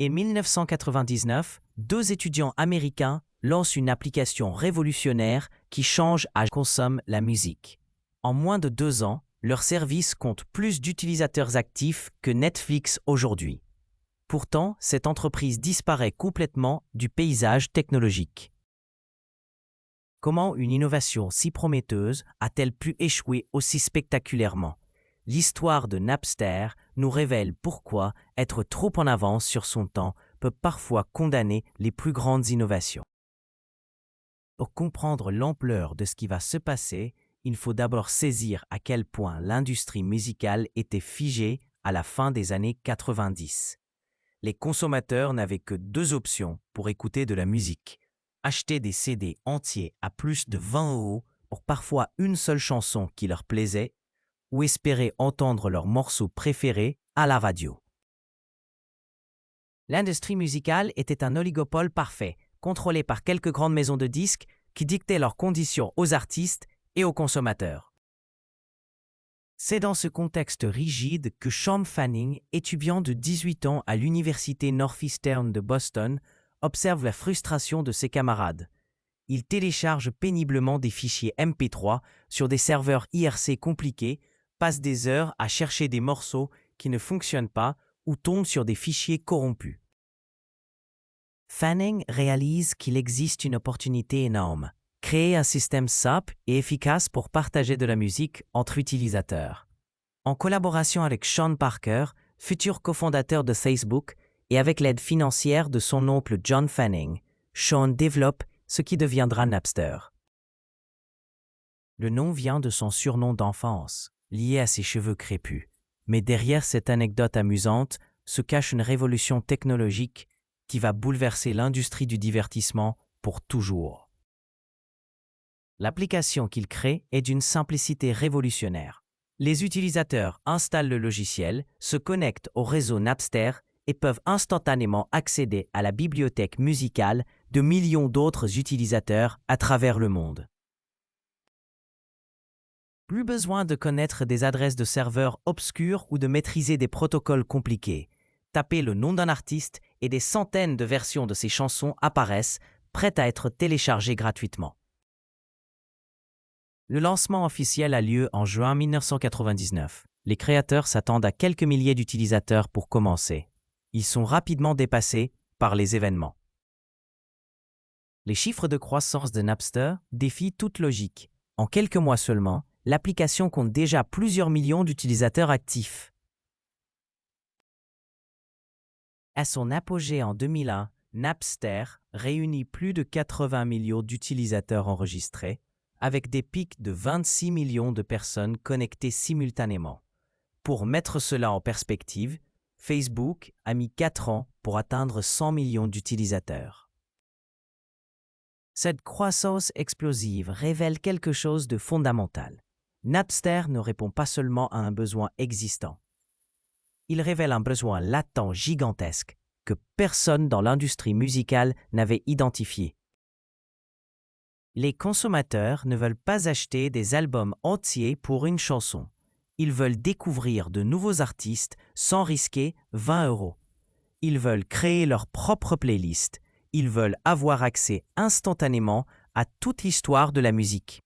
En 1999, deux étudiants américains lancent une application révolutionnaire qui change à consomme la musique. En moins de 2 ans, leur service compte plus d'utilisateurs actifs que Netflix aujourd'hui. Pourtant, cette entreprise disparaît complètement du paysage technologique. Comment une innovation si prometteuse a-t-elle pu échouer aussi spectaculairement? L'histoire de Napster nous révèle pourquoi être trop en avance sur son temps peut parfois condamner les plus grandes innovations. Pour comprendre l'ampleur de ce qui va se passer, il faut d'abord saisir à quel point l'industrie musicale était figée à la fin des années 90. Les consommateurs n'avaient que 2 options pour écouter de la musique. Acheter des CD entiers à plus de 20 € pour parfois une seule chanson qui leur plaisait, ou espérer entendre leurs morceaux préférés à la radio. L'industrie musicale était un oligopole parfait, contrôlé par quelques grandes maisons de disques qui dictaient leurs conditions aux artistes et aux consommateurs. C'est dans ce contexte rigide que Sean Fanning, étudiant de 18 ans à l'université Northeastern de Boston, observe la frustration de ses camarades. Il télécharge péniblement des fichiers MP3 sur des serveurs IRC compliqués, passe des heures à chercher des morceaux qui ne fonctionnent pas ou tombe sur des fichiers corrompus. Fanning réalise qu'il existe une opportunité énorme, créer un système simple et efficace pour partager de la musique entre utilisateurs. En collaboration avec Sean Parker, futur cofondateur de Facebook, et avec l'aide financière de son oncle John Fanning, Sean développe ce qui deviendra Napster. Le nom vient de son surnom d'enfance, lié à ses cheveux crépus. Mais derrière cette anecdote amusante se cache une révolution technologique qui va bouleverser l'industrie du divertissement pour toujours. L'application qu'il crée est d'une simplicité révolutionnaire. Les utilisateurs installent le logiciel, se connectent au réseau Napster et peuvent instantanément accéder à la bibliothèque musicale de millions d'autres utilisateurs à travers le monde. Plus besoin de connaître des adresses de serveurs obscures ou de maîtriser des protocoles compliqués. Tapez le nom d'un artiste et des centaines de versions de ses chansons apparaissent, prêtes à être téléchargées gratuitement. Le lancement officiel a lieu en juin 1999. Les créateurs s'attendent à quelques milliers d'utilisateurs pour commencer. Ils sont rapidement dépassés par les événements. Les chiffres de croissance de Napster défient toute logique. En quelques mois seulement, l'application compte déjà plusieurs millions d'utilisateurs actifs. À son apogée en 2001, Napster réunit plus de 80 millions d'utilisateurs enregistrés, avec des pics de 26 millions de personnes connectées simultanément. Pour mettre cela en perspective, Facebook a mis 4 ans pour atteindre 100 millions d'utilisateurs. Cette croissance explosive révèle quelque chose de fondamental. Napster ne répond pas seulement à un besoin existant. Il révèle un besoin latent gigantesque que personne dans l'industrie musicale n'avait identifié. Les consommateurs ne veulent pas acheter des albums entiers pour une chanson. Ils veulent découvrir de nouveaux artistes sans risquer 20 €. Ils veulent créer leur propre playlist. Ils veulent avoir accès instantanément à toute l'histoire de la musique.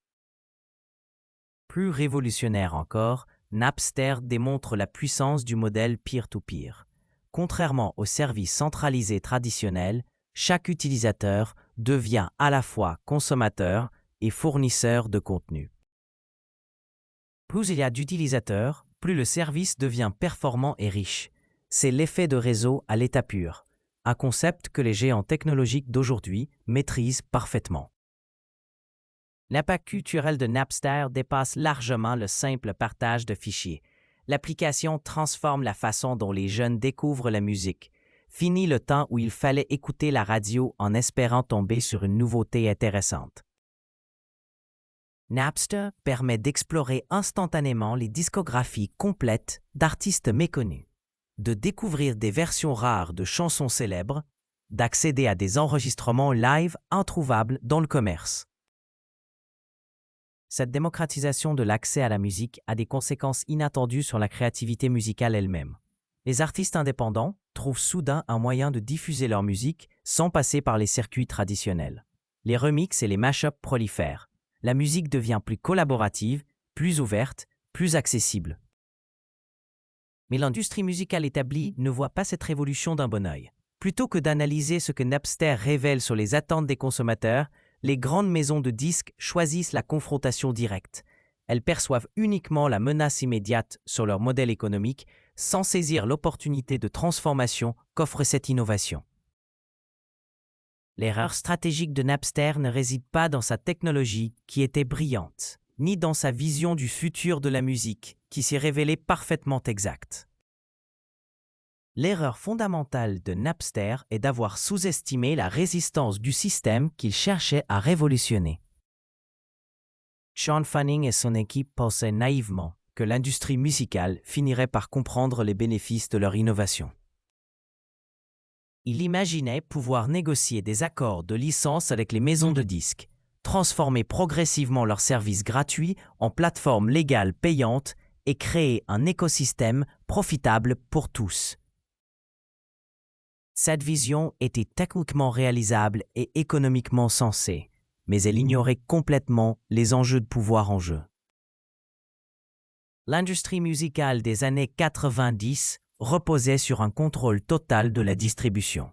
Plus révolutionnaire encore, Napster démontre la puissance du modèle peer-to-peer. Contrairement aux services centralisés traditionnels, chaque utilisateur devient à la fois consommateur et fournisseur de contenu. Plus il y a d'utilisateurs, plus le service devient performant et riche. C'est l'effet de réseau à l'état pur, un concept que les géants technologiques d'aujourd'hui maîtrisent parfaitement. L'impact culturel de Napster dépasse largement le simple partage de fichiers. L'application transforme la façon dont les jeunes découvrent la musique. Fini le temps où il fallait écouter la radio en espérant tomber sur une nouveauté intéressante. Napster permet d'explorer instantanément les discographies complètes d'artistes méconnus, de découvrir des versions rares de chansons célèbres, d'accéder à des enregistrements live introuvables dans le commerce. Cette démocratisation de l'accès à la musique a des conséquences inattendues sur la créativité musicale elle-même. Les artistes indépendants, trouvent soudain un moyen de diffuser leur musique sans passer par les circuits traditionnels. Les remixes et les mash-ups prolifèrent. La musique devient plus collaborative, plus ouverte, plus accessible. Mais l'industrie musicale établie ne voit pas cette révolution d'un bon œil. Plutôt que d'analyser ce que Napster révèle sur les attentes des consommateurs, les grandes maisons de disques choisissent la confrontation directe. Elles perçoivent uniquement la menace immédiate sur leur modèle économique sans saisir l'opportunité de transformation qu'offre cette innovation. L'erreur stratégique de Napster ne réside pas dans sa technologie qui était brillante, ni dans sa vision du futur de la musique qui s'est révélée parfaitement exacte. L'erreur fondamentale de Napster est d'avoir sous-estimé la résistance du système qu'il cherchait à révolutionner. Sean Fanning et son équipe pensaient naïvement que l'industrie musicale finirait par comprendre les bénéfices de leur innovation. Il imaginait pouvoir négocier des accords de licence avec les maisons de disques, transformer progressivement leurs services gratuits en plateformes légales payantes et créer un écosystème profitable pour tous. Cette vision était techniquement réalisable et économiquement sensée, mais elle ignorait complètement les enjeux de pouvoir en jeu. L'industrie musicale des années 90 reposait sur un contrôle total de la distribution.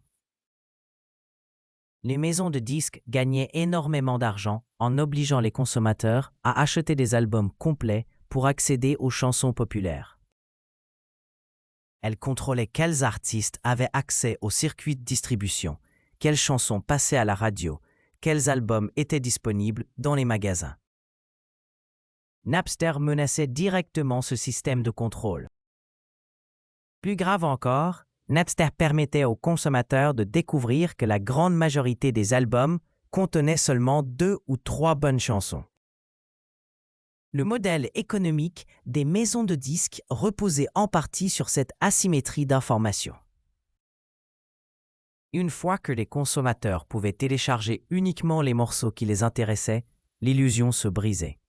Les maisons de disques gagnaient énormément d'argent en obligeant les consommateurs à acheter des albums complets pour accéder aux chansons populaires. Elles contrôlaient quels artistes avaient accès au circuit de distribution, quelles chansons passaient à la radio, quels albums étaient disponibles dans les magasins. Napster menaçait directement ce système de contrôle. Plus grave encore, Napster permettait aux consommateurs de découvrir que la grande majorité des albums contenaient seulement 2 ou 3 bonnes chansons. Le modèle économique des maisons de disques reposait en partie sur cette asymétrie d'information. Une fois que les consommateurs pouvaient télécharger uniquement les morceaux qui les intéressaient, l'illusion se brisait.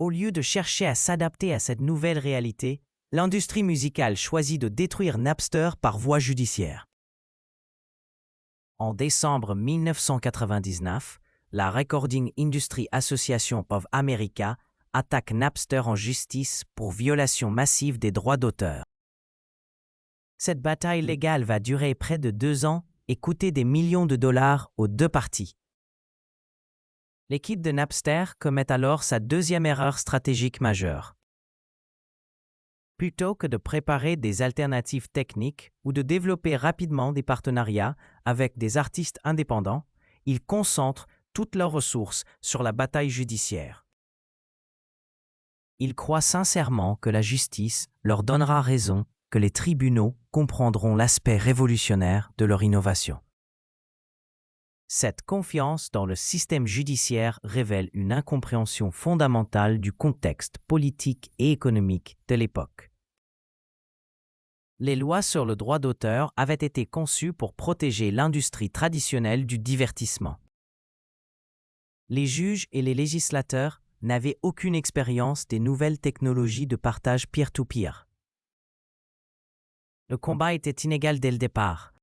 Au lieu de chercher à s'adapter à cette nouvelle réalité, l'industrie musicale choisit de détruire Napster par voie judiciaire. En décembre 1999, la Recording Industry Association of America attaque Napster en justice pour violation massive des droits d'auteur. Cette bataille légale va durer près de 2 ans et coûter des millions de dollars aux deux parties. L'équipe de Napster commet alors sa deuxième erreur stratégique majeure. Plutôt que de préparer des alternatives techniques ou de développer rapidement des partenariats avec des artistes indépendants, ils concentrent toutes leurs ressources sur la bataille judiciaire. Ils croient sincèrement que la justice leur donnera raison, que les tribunaux comprendront l'aspect révolutionnaire de leur innovation. Cette confiance dans le système judiciaire révèle une incompréhension fondamentale du contexte politique et économique de l'époque. Les lois sur le droit d'auteur avaient été conçues pour protéger l'industrie traditionnelle du divertissement. Les juges et les législateurs n'avaient aucune expérience des nouvelles technologies de partage peer-to-peer. Le combat était inégal dès le départ.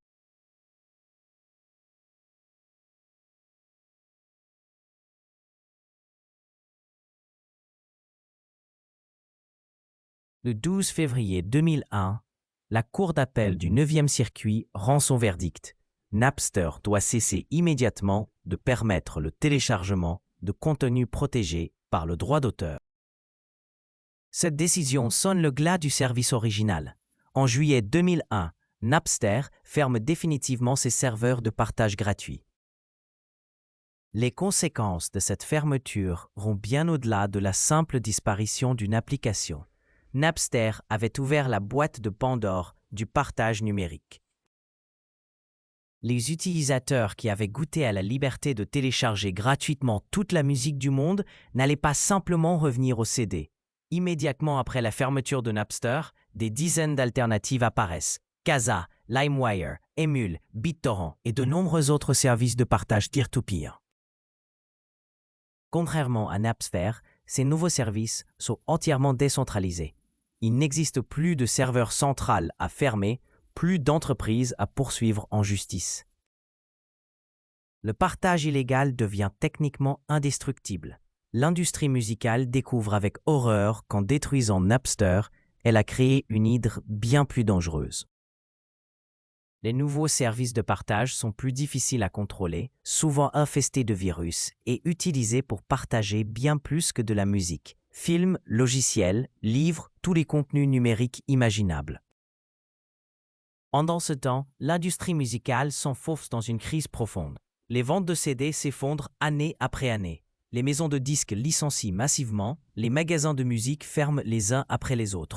Le 12 février 2001, la Cour d'appel du 9e circuit rend son verdict. Napster doit cesser immédiatement de permettre le téléchargement de contenus protégés par le droit d'auteur. Cette décision sonne le glas du service original. En juillet 2001, Napster ferme définitivement ses serveurs de partage gratuits. Les conséquences de cette fermeture vont bien au-delà de la simple disparition d'une application. Napster avait ouvert la boîte de Pandore du partage numérique. Les utilisateurs qui avaient goûté à la liberté de télécharger gratuitement toute la musique du monde n'allaient pas simplement revenir au CD. Immédiatement après la fermeture de Napster, des dizaines d'alternatives apparaissent. Kazaa, LimeWire, Emule, BitTorrent et de nombreux autres services de partage peer-to-peer. Contrairement à Napster, ces nouveaux services sont entièrement décentralisés. Il n'existe plus de serveur central à fermer, plus d'entreprises à poursuivre en justice. Le partage illégal devient techniquement indestructible. L'industrie musicale découvre avec horreur qu'en détruisant Napster, elle a créé une hydre bien plus dangereuse. Les nouveaux services de partage sont plus difficiles à contrôler, souvent infestés de virus et utilisés pour partager bien plus que de la musique. Films, logiciels, livres, tous les contenus numériques imaginables. Pendant ce temps, l'industrie musicale s'enfonce dans une crise profonde. Les ventes de CD s'effondrent année après année. Les maisons de disques licencient massivement, les magasins de musique ferment les uns après les autres.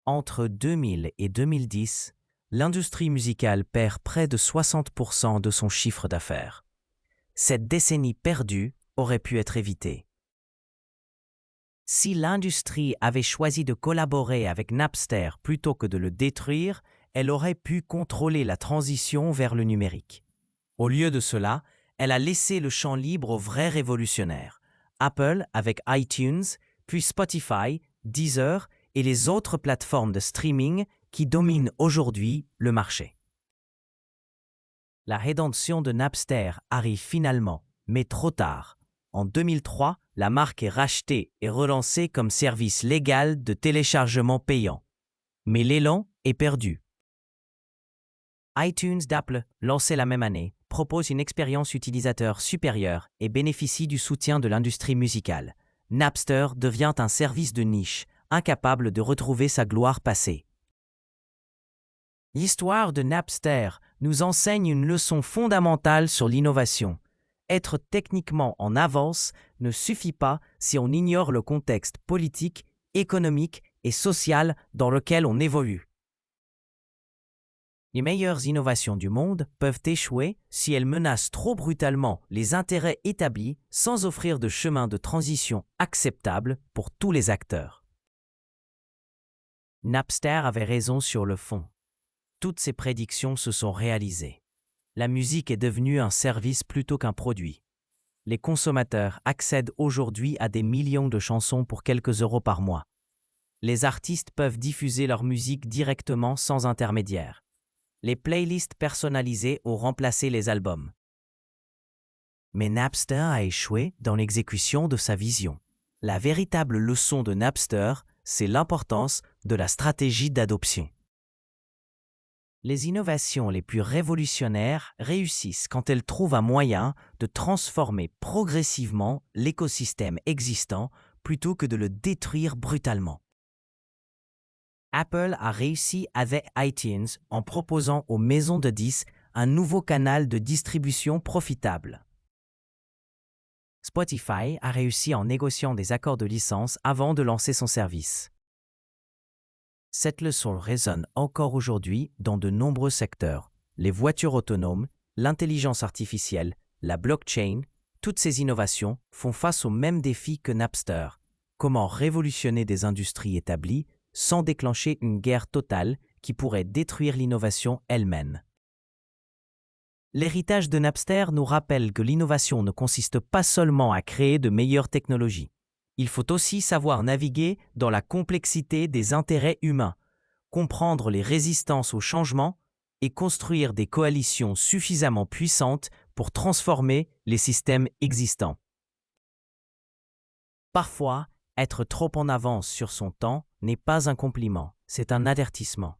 Entre 2000 et 2010, l'industrie musicale perd près de 60% de son chiffre d'affaires. Cette décennie perdue aurait pu être évitée. Si l'industrie avait choisi de collaborer avec Napster plutôt que de le détruire, elle aurait pu contrôler la transition vers le numérique. Au lieu de cela, elle a laissé le champ libre aux vrais révolutionnaires. Apple avec iTunes, puis Spotify, Deezer et les autres plateformes de streaming qui dominent aujourd'hui le marché. La rédemption de Napster arrive finalement, mais trop tard. En 2003, la marque est rachetée et relancée comme service légal de téléchargement payant. Mais l'élan est perdu. iTunes d'Apple, lancé la même année, propose une expérience utilisateur supérieure et bénéficie du soutien de l'industrie musicale. Napster devient un service de niche, incapable de retrouver sa gloire passée. L'histoire de Napster nous enseigne une leçon fondamentale sur l'innovation. Être techniquement en avance ne suffit pas si on ignore le contexte politique, économique et social dans lequel on évolue. Les meilleures innovations du monde peuvent échouer si elles menacent trop brutalement les intérêts établis sans offrir de chemin de transition acceptable pour tous les acteurs. Napster avait raison sur le fond. Toutes ses prédictions se sont réalisées. La musique est devenue un service plutôt qu'un produit. Les consommateurs accèdent aujourd'hui à des millions de chansons pour quelques euros par mois. Les artistes peuvent diffuser leur musique directement sans intermédiaire. Les playlists personnalisées ont remplacé les albums. Mais Napster a échoué dans l'exécution de sa vision. La véritable leçon de Napster, c'est l'importance de la stratégie d'adoption. Les innovations les plus révolutionnaires réussissent quand elles trouvent un moyen de transformer progressivement l'écosystème existant plutôt que de le détruire brutalement. Apple a réussi avec iTunes en proposant aux maisons de disques un nouveau canal de distribution profitable. Spotify a réussi en négociant des accords de licence avant de lancer son service. Cette leçon résonne encore aujourd'hui dans de nombreux secteurs. Les voitures autonomes, l'intelligence artificielle, la blockchain, toutes ces innovations font face aux mêmes défis que Napster. Comment révolutionner des industries établies sans déclencher une guerre totale qui pourrait détruire l'innovation elle-même? L'héritage de Napster nous rappelle que l'innovation ne consiste pas seulement à créer de meilleures technologies. Il faut aussi savoir naviguer dans la complexité des intérêts humains, comprendre les résistances au changement et construire des coalitions suffisamment puissantes pour transformer les systèmes existants. Parfois, être trop en avance sur son temps n'est pas un compliment, c'est un avertissement.